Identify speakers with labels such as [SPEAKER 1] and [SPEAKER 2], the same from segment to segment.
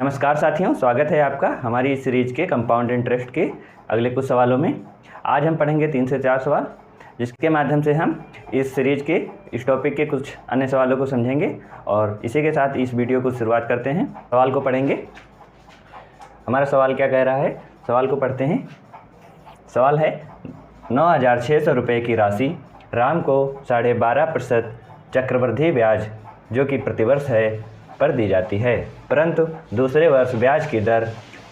[SPEAKER 1] नमस्कार साथियों, स्वागत है आपका हमारी इस सीरीज के कंपाउंड इंटरेस्ट के अगले कुछ सवालों में। आज हम पढ़ेंगे 3 से 4 सवाल, जिसके माध्यम से हम इस सीरीज के इस टॉपिक के कुछ अन्य सवालों को समझेंगे और इसी के साथ इस वीडियो को शुरुआत करते हैं। सवाल को पढ़ेंगे। हमारा सवाल क्या कह रहा है, सवाल को पढ़ते हैं। सवाल है 9,600 रुपये की राशि राम को 12.5% चक्रवृद्धि ब्याज जो कि प्रतिवर्ष है पर दी जाती है, परंतु दूसरे वर्ष ब्याज की दर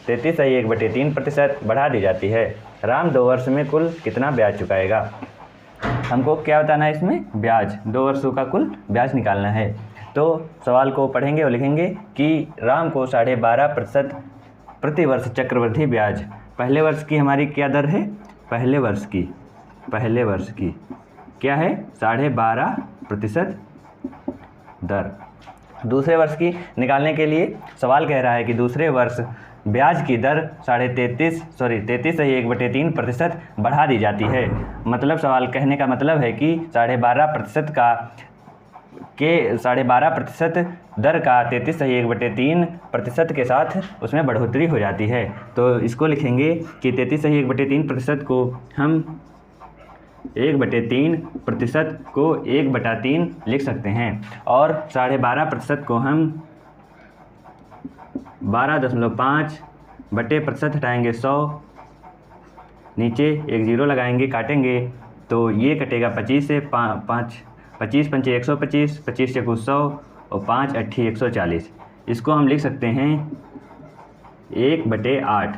[SPEAKER 1] 33.1/3% बढ़ा दी जाती है। राम 2 वर्ष में कुल कितना ब्याज चुकाएगा? हमको क्या बताना है इसमें? ब्याज, 2 वर्षों का कुल ब्याज निकालना है। तो सवाल को पढ़ेंगे और लिखेंगे कि राम को 12.5% प्रति वर्ष चक्रवृद्धि ब्याज, पहले वर्ष की हमारी क्या दर है? पहले वर्ष की क्या है? 12.5% दर। दूसरे वर्ष की निकालने के लिए सवाल कह रहा है कि दूसरे वर्ष ब्याज की दर 33.1/3% बढ़ा दी जाती है। मतलब सवाल कहने का मतलब है कि 12.5% का 12.5% दर का 33.1/3% के साथ उसमें बढ़ोतरी हो जाती है। तो इसको लिखेंगे कि 33.1/3% को हम 1/3% को 1/3 लिख सकते हैं और 12.5% को हम 12.5% हटाएंगे 100, नीचे एक जीरो लगाएंगे, काटेंगे तो ये कटेगा 25 से 25 पंचे 125, 25 चौको 100 और 5 अट्ठी 140। इसको हम लिख सकते हैं 1/8।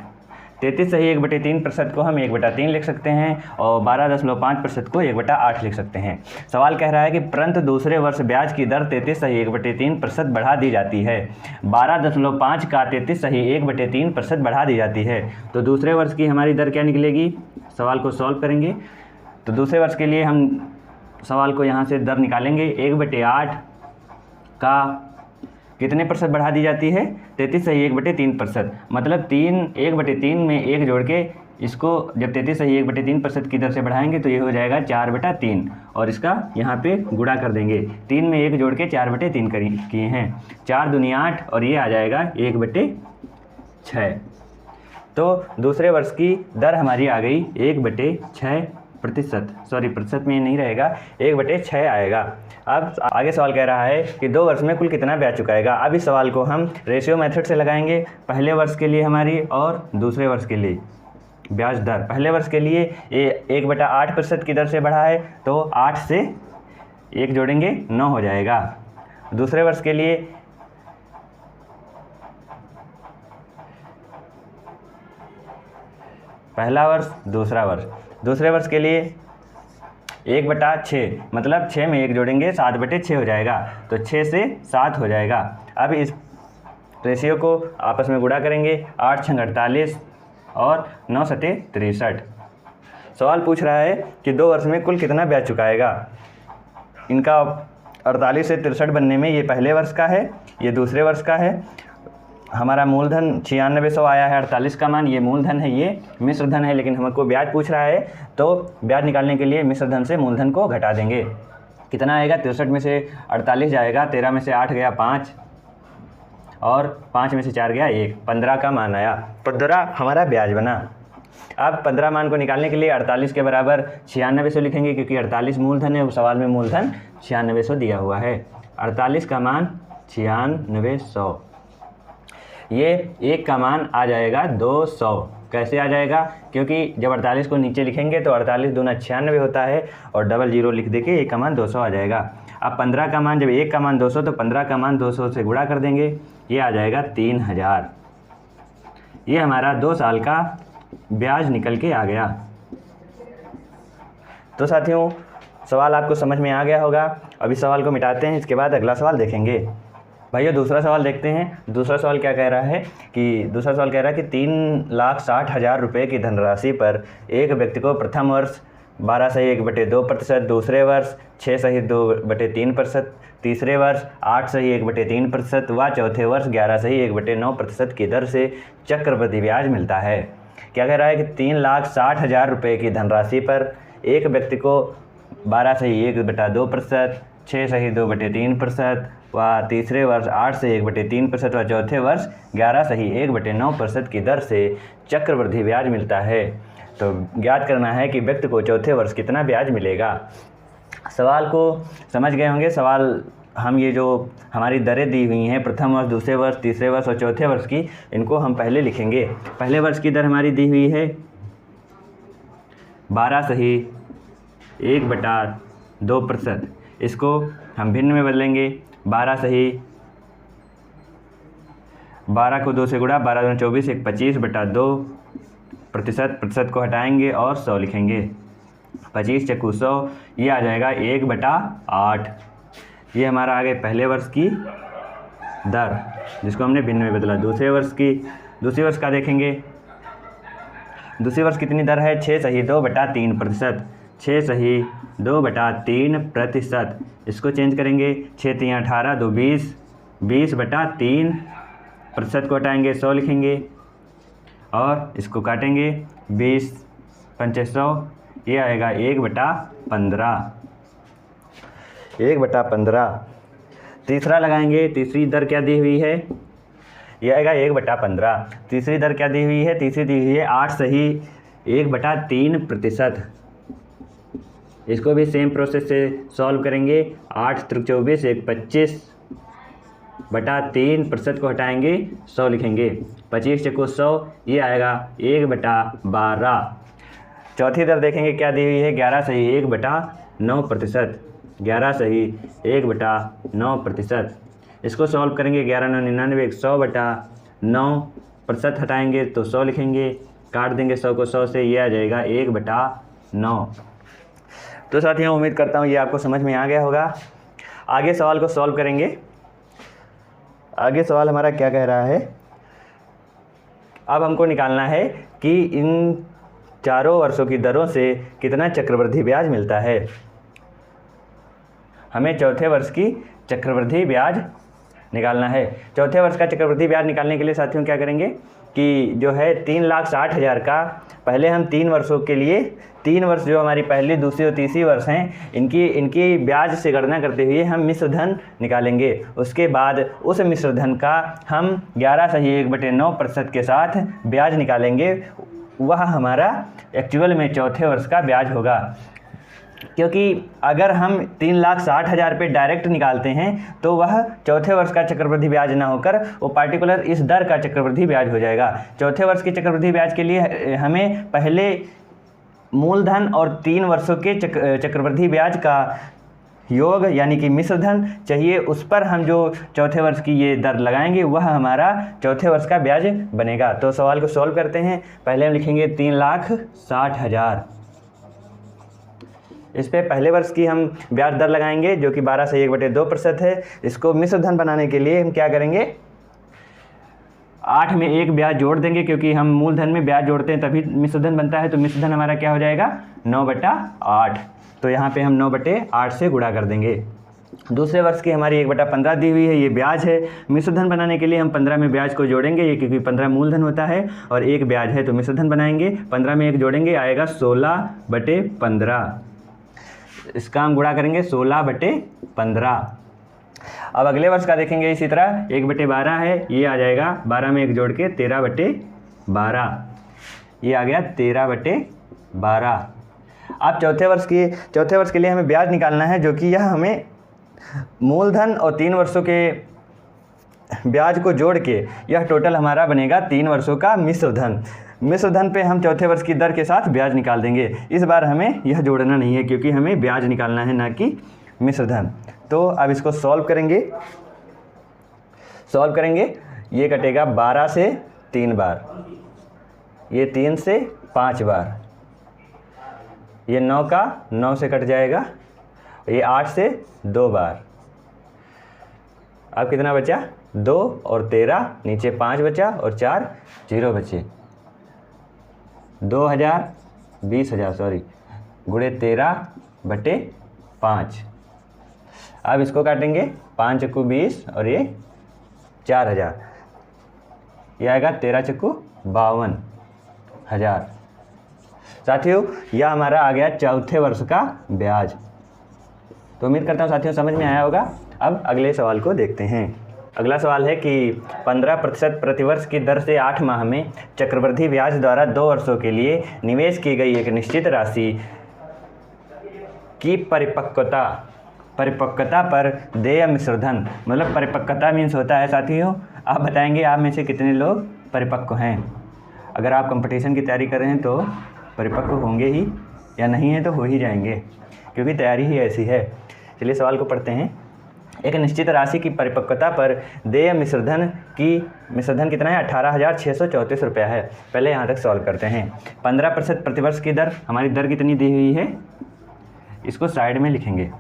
[SPEAKER 1] 33.1/3% को हम 1/3 लिख सकते हैं और 12.5% को 1/8 लिख सकते हैं। सवाल कह रहा है कि परंतु दूसरे वर्ष ब्याज की दर 33.1/3% बढ़ा दी जाती है। 12.5 का 33.1/3% बढ़ा दी जाती है। तो दूसरे वर्ष की हमारी दर क्या निकलेगी? सवाल को सॉल्व करेंगे तो दूसरे वर्ष के लिए हम सवाल को यहाँ से दर निकालेंगे। 1/8 का कितने % बढ़ा दी जाती है? 33.1/3%। मतलब 1/3 में 1 जोड़ के इसको जब 33.1/3% की दर से बढ़ाएंगे तो ये हो जाएगा 4/3 और इसका यहाँ पे गुणा कर देंगे। 3 में 1 जोड़ के 4/3 किए हैं। 4 दूनी 8 और ये आ जाएगा 1/6। तो दूसरे वर्ष की दर हमारी आ गई 1/6%। सॉरी, प्रतिशत में नहीं रहेगा, 1/6 आएगा। अब आगे सवाल कह रहा है कि 2 वर्ष में कुल कितना ब्याज चुकाएगा। अब इस सवाल को हम रेशियो मेथड से लगाएंगे। पहले वर्ष के लिए हमारी और दूसरे वर्ष के लिए ब्याज दर। पहले वर्ष के लिए 1/8% की दर से बढ़ा है तो 8 से 1 जोड़ेंगे 9 हो जाएगा। दूसरे वर्ष के लिए पहला वर्ष, दूसरा वर्ष। दूसरे वर्ष के लिए 1/6 मतलब 6 में 1 जोड़ेंगे 7/6 हो जाएगा तो 6 से 7 हो जाएगा। अब इस रेशियो को आपस में गुणा करेंगे। 8 छंग 48 और 9 सते 63। सवाल पूछ रहा है कि 2 वर्ष में कुल कितना ब्याज चुकाएगा। इनका 48 से 63 बनने में ये पहले वर्ष का है, ये दूसरे वर्ष का है। हमारा मूलधन 9600 आया है, 48 का मान, ये मूलधन है, ये मिश्र धन है, लेकिन हमको ब्याज पूछ रहा है तो ब्याज निकालने के लिए मिश्र धन से मूलधन को घटा देंगे। कितना आएगा? 63 में से 48 जाएगा, 13 में से 8 गया 5 और 5 में से 4 गया 1, 15 का मान आया। 15 हमारा ब्याज बना। अब 15 मान को निकालने के लिए 48 के बराबर 9600 लिखेंगे, क्योंकि 48 मूलधन है, सवाल में मूलधन 9600 दिया हुआ है। 48 का मान 9600। ये 1 का मान आ जाएगा 200। कैसे आ जाएगा? क्योंकि जब 48 को नीचे लिखेंगे तो 48 दूना 96 होता है और डबल जीरो लिख दे के 1 का मान 200 आ जाएगा। अब 15 का मान, जब 1 का मान 200 तो 15 का मान 200 से गुणा कर देंगे, ये आ जाएगा 3000। ये हमारा 2 साल का ब्याज निकल के आ गया। तो साथियों, सवाल आपको समझ में आ गया होगा। अभी सवाल को मिटाते हैं, इसके बाद अगला सवाल देखेंगे। भैया दूसरा सवाल देखते हैं। दूसरा सवाल क्या कह रहा है कि 3,60,000 रुपये की धनराशि पर एक व्यक्ति को प्रथम वर्ष 12.1/2%, दूसरे वर्ष 6.2/3%, तीसरे वर्ष 8.1/3% व चौथे वर्ष 11.1/9% की दर से चक्रवृद्धि ब्याज मिलता है। क्या कह रहा है कि 3,60,000 रुपये की धनराशि पर एक व्यक्ति को 12.1/2%, 6 सही 2/3%, व तीसरे वर्ष 8 से 1/3% व चौथे वर्ष 11 सही 1/9% की दर से चक्रवृद्धि ब्याज मिलता है। तो ज्ञात करना है कि व्यक्ति को चौथे वर्ष कितना ब्याज मिलेगा। सवाल को समझ गए होंगे। सवाल हम ये जो हमारी दरें दी हुई हैं प्रथम वर्ष, दूसरे वर्ष, तीसरे वर्ष और चौथे वर्ष की, इनको हम पहले लिखेंगे। पहले वर्ष की दर हमारी दी हुई है 12 सही 1/2%। इसको हम भिन्न में बदलेंगे। 12 सही 12 को 2 से गुणा, 12 दूनी 24, 25/2%। प्रतिशत को हटाएंगे और 100 लिखेंगे। 25 चक्कू 100, ये आ जाएगा 1/8। ये हमारा आ गए पहले वर्ष की दर, जिसको हमने भिन्न में बदला। दूसरे वर्ष का देखेंगे। दूसरे वर्ष कितनी दर है? 6 सही 2/3%। 6 सही 2/3%। इसको चेंज करेंगे। 6 3 18, 2 20, 20/3%। को हटाएंगे, 100 लिखेंगे और इसको काटेंगे। 20 पंचे 100, ये आएगा 1/15। 1/15। तीसरा लगाएंगे। तीसरी दर क्या दी हुई है? यह आएगा 1/15। तीसरी दर क्या दी हुई है? तीसरी दी हुई है 8 सही 1/3%। इसको भी सेम प्रोसेस से सॉल्व करेंगे। 8 त्रिक 24, 1 25/3%। को हटाएंगे, 100 लिखेंगे। 25 चक्को 100, ये आएगा 1/12। चौथी दर देखेंगे क्या दी हुई है? 11 सही 1/9%। 11 सही 1/9%। इसको सॉल्व करेंगे। 11 9 99, 100/9%। हटाएंगे तो 100 लिखेंगे, काट देंगे 100 को 100 से, ये आ जाएगा 1/9। तो साथियों, उम्मीद करता हूँ ये आपको समझ में आ गया होगा। आगे सवाल को सॉल्व करेंगे। आगे सवाल हमारा क्या कह रहा है? अब हमको निकालना है कि इन चारों वर्षों की दरों से कितना चक्रवृद्धि ब्याज मिलता है। हमें चौथे वर्ष की चक्रवृद्धि ब्याज निकालना है। चौथे वर्ष का चक्रवृद्धि ब्याज निकालने के लिए साथियों क्या करेंगे कि जो है 3,60,000 का पहले हम 3 वर्षों के लिए, 3 वर्ष जो हमारी पहली, दूसरी और तीसरी वर्ष हैं, इनकी ब्याज से गणना करते हुए हम मिश्र धन निकालेंगे। उसके बाद उस मिश्र धन का हम 11 सही 1/9% के साथ ब्याज निकालेंगे। वह हमारा एक्चुअल में चौथे वर्ष का ब्याज होगा। क्योंकि अगर हम 3,60,000 पे डायरेक्ट निकालते हैं तो वह चौथे वर्ष का चक्रवृद्धि ब्याज ना होकर वो पार्टिकुलर इस दर का चक्रवृद्धि ब्याज हो जाएगा। चौथे वर्ष के चक्रवृद्धि ब्याज के लिए हमें पहले मूलधन और 3 वर्षों के चक्रवृद्धि ब्याज का योग यानी कि मिश्र धन चाहिए। उस पर हम जो चौथे वर्ष की ये दर लगाएंगे वह हमारा चौथे वर्ष का ब्याज बनेगा। तो सवाल को सॉल्व करते हैं। पहले हम लिखेंगे 3,60,000। इस पे पहले वर्ष की हम ब्याज दर लगाएंगे जो कि 12 से 1/2% है। इसको मिश्र धन बनाने के लिए हम क्या करेंगे? 8 में एक ब्याज जोड़ देंगे, क्योंकि हम मूलधन में ब्याज जोड़ते हैं तभी मिश्र धन बनता है। तो मिश्र धन हमारा क्या हो जाएगा? 9/8। तो यहाँ पे हम 9/8 से गुणा कर देंगे। दूसरे वर्ष की हमारी 1/15 दी हुई है, ये ब्याज है। मिश्र धन बनाने के लिए हम 15 में ब्याज को जोड़ेंगे, ये क्योंकि 15 मूलधन होता है और एक ब्याज है तो मिश्र धन बनाएंगे। 15 में एक जोड़ेंगे, आएगा 16/15। इसका हम गुणा करेंगे 16/15। अब अगले वर्ष का देखेंगे इसी तरह 1/12 है, ये आ जाएगा 12 में एक जोड़ के 13/12। ये आ गया 13/12। अब चौथे वर्ष के लिए हमें ब्याज निकालना है, जो कि यह हमें मूलधन और 3 वर्षों के ब्याज को जोड़ के यह टोटल हमारा बनेगा 3 वर्षों का मिश्र धन। मिश्र धन पे हम चौथे वर्ष की दर के साथ ब्याज निकाल देंगे। इस बार हमें यह जोड़ना नहीं है क्योंकि हमें ब्याज निकालना है, ना कि मिश्र धन। तो अब इसको सॉल्व करेंगे। ये कटेगा 12 से 3 बार, ये 3 से 5 बार, ये 9 का 9 से कट जाएगा, ये 8 से 2 बार। अब कितना बचा? 2 और 13, नीचे 5 बचा और 4 0 बचे। 2000 20,000 सॉरी गुणे 13/5। अब इसको काटेंगे, 5 चक्कू 20 और ये 4,000, ये आएगा 13 चक्कू 52,000। साथियों, यह हमारा आ गया चौथे वर्ष का ब्याज। तो उम्मीद करता हूँ साथियों समझ में आया होगा। अब अगले सवाल को देखते हैं। अगला सवाल है कि 15% प्रतिवर्ष की दर से 8 माह में चक्रवृद्धि ब्याज द्वारा 2 वर्षों के लिए निवेश की गई एक निश्चित राशि की परिपक्वता पर देय मिश्रधन, मतलब परिपक्वता मीन्स होता है साथियों, आप बताएंगे आप में से कितने लोग परिपक्व हैं। अगर आप कंपटीशन की तैयारी कर रहे हैं तो परिपक्व होंगे ही, या नहीं है तो हो ही जाएंगे, क्योंकि तैयारी ही ऐसी है। चलिए सवाल को पढ़ते हैं। एक निश्चित राशि की परिपक्वता पर देय मिश्रधन कितना है? 18,634 रुपया है। पहले यहाँ तक सॉल्व करते हैं। 15% प्रतिवर्ष की दर, हमारी दर कितनी दी हुई है, इसको साइड में लिखेंगे।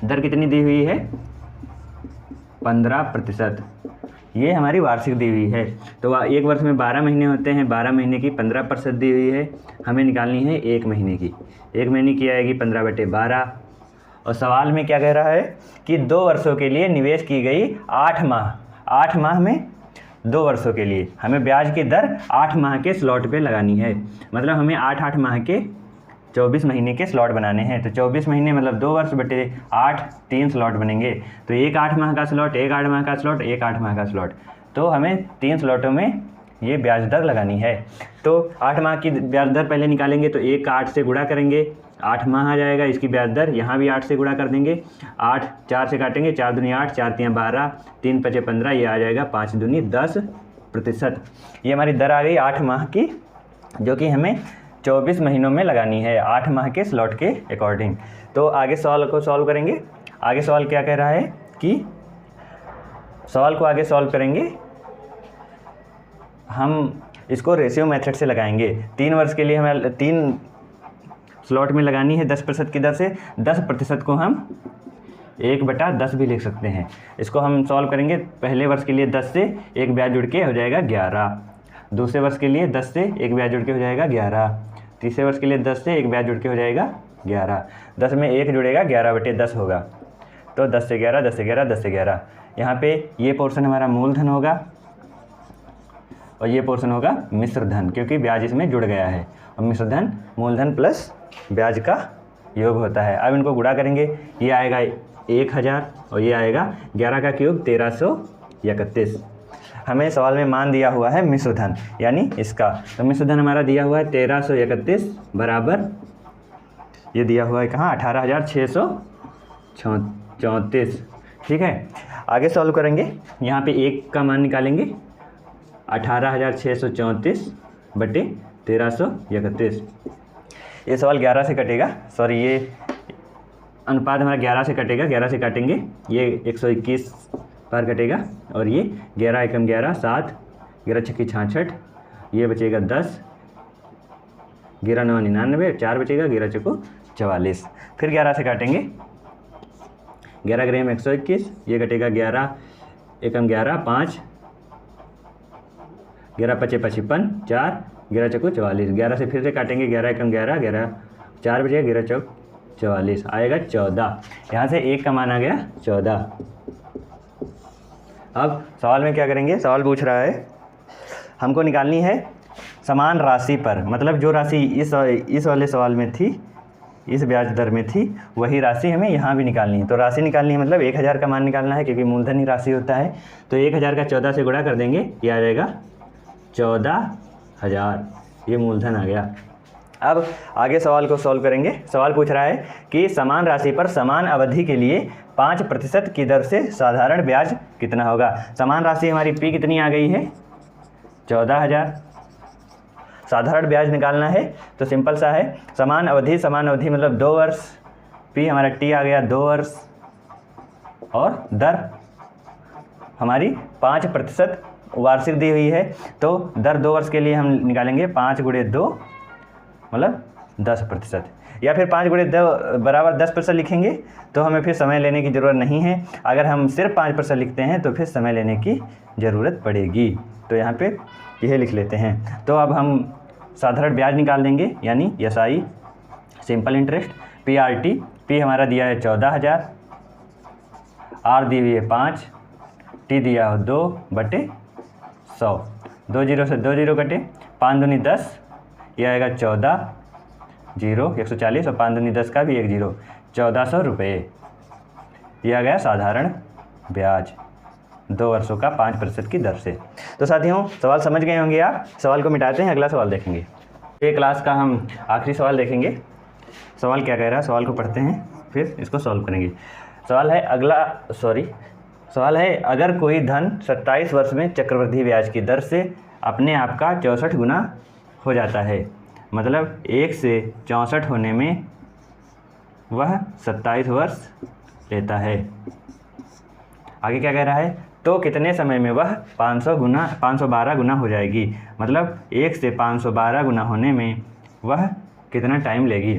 [SPEAKER 1] दर कितनी दी हुई है? 15%। ये हमारी वार्षिक दी हुई है। तो एक वर्ष में 12 महीने होते हैं, 12 महीने की 15% दी हुई है, हमें निकालनी है एक महीने की। एक महीने की आएगी 15/12। और सवाल में क्या कह रहा है कि 2 वर्षों के लिए निवेश की गई 8 माह में 2 वर्षों के लिए हमें ब्याज की दर 8 माह के स्लॉट पे लगानी है। मतलब हमें 8 माह के 24 महीने के स्लॉट बनाने हैं। तो 24 महीने मतलब 2 वर्ष बटे 8, 3 स्लॉट बनेंगे। तो एक 8 माह का स्लॉट, एक 8 माह का स्लॉट, एक 8 माह का स्लॉट। तो हमें 3 स्लॉटों में ये ब्याज दर लगानी है। तो 8 माह की ब्याज दर पहले निकालेंगे तो 1 8 से गुणा करेंगे, 8 माह आ जाएगा इसकी ब्याज दर। यहाँ भी 8 से गुणा कर देंगे, 8 4 से काटेंगे, 4 दूनी 8, 4 3 12, 3 5 15, ये आ जाएगा 5 दूनी 10%। ये हमारी दर आ गई 8 माह की, जो कि हमें 24 महीनों में लगानी है 8 माह के स्लॉट के अकॉर्डिंग। तो आगे सवाल को सॉल्व करेंगे। आगे सवाल क्या कह रहा है कि सवाल को आगे सॉल्व करेंगे, हम इसको रेशियो मेथड से लगाएंगे। 3 वर्ष के लिए हमें 3 स्लॉट में लगानी है 10% की दर से। 10% को हम 1/10 भी लिख सकते हैं। इसको हम सॉल्व करेंगे। पहले वर्ष के लिए 10 से एक ब्याज जुड़ के हो जाएगा 11, दूसरे वर्ष के लिए 10 से एक ब्याज जुड़ के हो जाएगा 11, तीसरे वर्ष के लिए 10 से एक ब्याज जुड़ के हो जाएगा 11। 10 में 1 जुड़ेगा, 11/10 होगा। तो 10 से 11, 10 से 11, 10 से 11। यहाँ पे ये पोर्शन हमारा मूलधन होगा और ये पोर्शन होगा मिश्रधन, क्योंकि ब्याज इसमें जुड़ गया है। और मिश्रधन मूलधन प्लस ब्याज का योग होता है। अब इनको गुणा करेंगे, ये आएगा 1000 और ये आएगा 11 का क्यूब 1331। हमें सवाल में मान दिया हुआ है मिश्रधन, यानी इसका। तो मिश्रधन हमारा दिया हुआ है 1331 बराबर, ये दिया हुआ है कहाँ? 18,634। ठीक है, आगे सॉल्व करेंगे। यहाँ पे 1 का मान निकालेंगे, 18,634 बटे 1331। ये सवाल 11 से कटेगा, सॉरी ये अनुपात हमारा 11 से कटेगा। 11 से काटेंगे, ये 121 बार कटेगा और ये 11 एकम 11 7, 11 छक्की 66, ये बचेगा 10, 11 9 99, 4 बचेगा, 11 चौको 44। फिर 11 से काटेंगे, 11 ग्राम 121, ये कटेगा 11 एकम 11 5, 11 पचे 55, 4, 11 चौको 44। 11 से फिर से काटेंगे, 11 एकम 11, 11 4 बजेगा, 11 चौक 44, आएगा 14। यहाँ से 1 का मान आ गया 14। अब सवाल में क्या करेंगे? सवाल पूछ रहा है हमको निकालनी है समान राशि पर, मतलब जो राशि इस वाले सवाल में थी, इस ब्याज दर में थी, वही राशि हमें यहाँ भी निकालनी है। तो राशि निकालनी है मतलब 1000 का मान निकालना है, क्योंकि मूलधन ही राशि होता है। तो 1000 का 14 से गुणा कर देंगे, ये आ जाएगा 14,000, ये मूलधन आ गया। अब आगे सवाल को सॉल्व करेंगे। सवाल पूछ रहा है कि समान राशि पर समान अवधि के लिए 5% की दर से साधारण ब्याज कितना होगा। समान राशि हमारी P कितनी आ गई है? 14,000। साधारण ब्याज निकालना है तो सिंपल सा है, समान अवधि मतलब 2 वर्ष। P हमारा T आ गया 2 वर्ष और दर हमारी 5% वार्षिक दी हुई है। तो दर 2 वर्ष के लिए हम निकालेंगे 5 × 2 मतलब 10%, या फिर 5 × 2 बराबर 10% लिखेंगे तो हमें फिर समय लेने की ज़रूरत नहीं है। अगर हम सिर्फ 5% लिखते हैं तो फिर समय लेने की ज़रूरत पड़ेगी। तो यहाँ पे यह लिख लेते हैं। तो अब हम साधारण ब्याज निकाल देंगे, यानी SI simple interest, PRT। P हमारा दिया है 14,000, R दी हुई है 5, T दिया हो 2/100। 2 0 से 2 0 कटे, 5 दूनी 10, यह आएगा 14, 0 140 और 5 दूनी 10 का भी 1 0, 1400 रुपये। दिया गया साधारण ब्याज 2 वर्षों का 5% की दर से। तो साथियों सवाल समझ गए होंगे आप। सवाल को मिटाते हैं, अगला सवाल देखेंगे। ये क्लास का हम आखिरी सवाल देखेंगे। सवाल क्या कह रहा है, सवाल को पढ़ते हैं फिर इसको सॉल्व करेंगे। सवाल है अगर कोई धन 27 वर्ष में चक्रवृद्धि ब्याज की दर से अपने आप का 64 गुना हो जाता है, मतलब 1 से 64 होने में वह 27 वर्ष लेता है। आगे क्या कह रहा है, तो कितने समय में वह 512 गुना हो जाएगी, मतलब 1 से 512 गुना होने में वह कितना टाइम लेगी।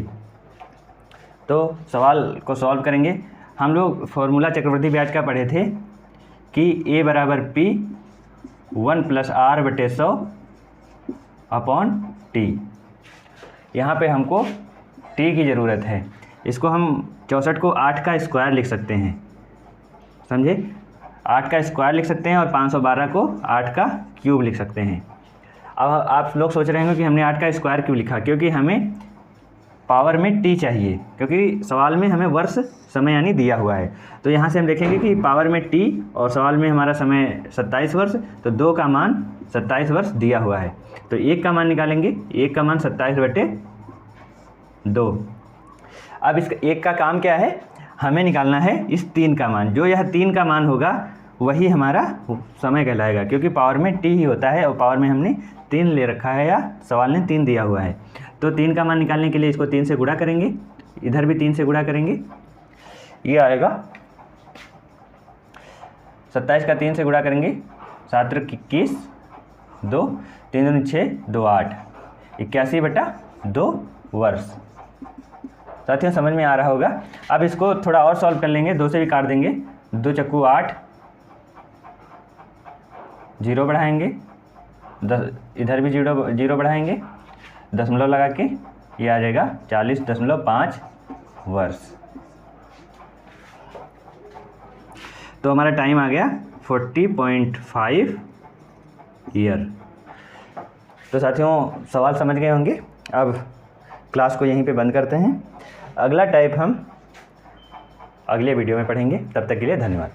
[SPEAKER 1] तो सवाल को सॉल्व करेंगे। हम लोग फॉर्मूला चक्रवृद्धि ब्याज का पढ़े थे कि A बराबर P 1+R/100 अपॉन T। यहाँ पे हमको T की ज़रूरत है। इसको हम 64 को 8 का स्क्वायर लिख सकते हैं, समझे, 8 का स्क्वायर लिख सकते हैं और 512 को 8 का क्यूब लिख सकते हैं। अब आप लोग सोच रहे होंगे कि हमने 8 का स्क्वायर क्यों लिखा, क्योंकि हमें पावर में T चाहिए, क्योंकि सवाल में हमें वर्ष समय यानी दिया हुआ है। तो यहाँ से हम देखेंगे कि पावर में T और सवाल में हमारा समय 27 वर्ष, तो 2 का मान 27 वर्ष दिया हुआ है। तो 1 का मान निकालेंगे, 1 का मान 27/2। अब इस 1 का काम क्या है, हमें निकालना है इस 3 का मान। जो यह 3 का मान होगा वही हमारा समय कहलाएगा, क्योंकि पावर में T ही होता है और पावर में हमने 3 ले रखा है या सवाल ने 3 दिया हुआ है। तो 3 का मान निकालने के लिए इसको 3 से गुणा करेंगे, इधर भी 3 से गुणा करेंगे, ये आएगा 27 का 3 से गुणा करेंगे, 7 × 21, 2, 3 दूनी 6, 2 8, 81/2 वर्ष। साथियों समझ में आ रहा होगा। अब इसको थोड़ा और सॉल्व कर लेंगे, 2 से भी काट देंगे, 2 चक्कू 8, 0 बढ़ाएंगे, 10 इधर भी 0 बढ़ाएंगे, दशमलव लगा के ये आ जाएगा 40.5 वर्ष। तो हमारा टाइम आ गया 40.5 ईयर। तो साथियों सवाल समझ गए होंगे। अब क्लास को यहीं पे बंद करते हैं। अगला टाइप हम अगले वीडियो में पढ़ेंगे। तब तक के लिए धन्यवाद।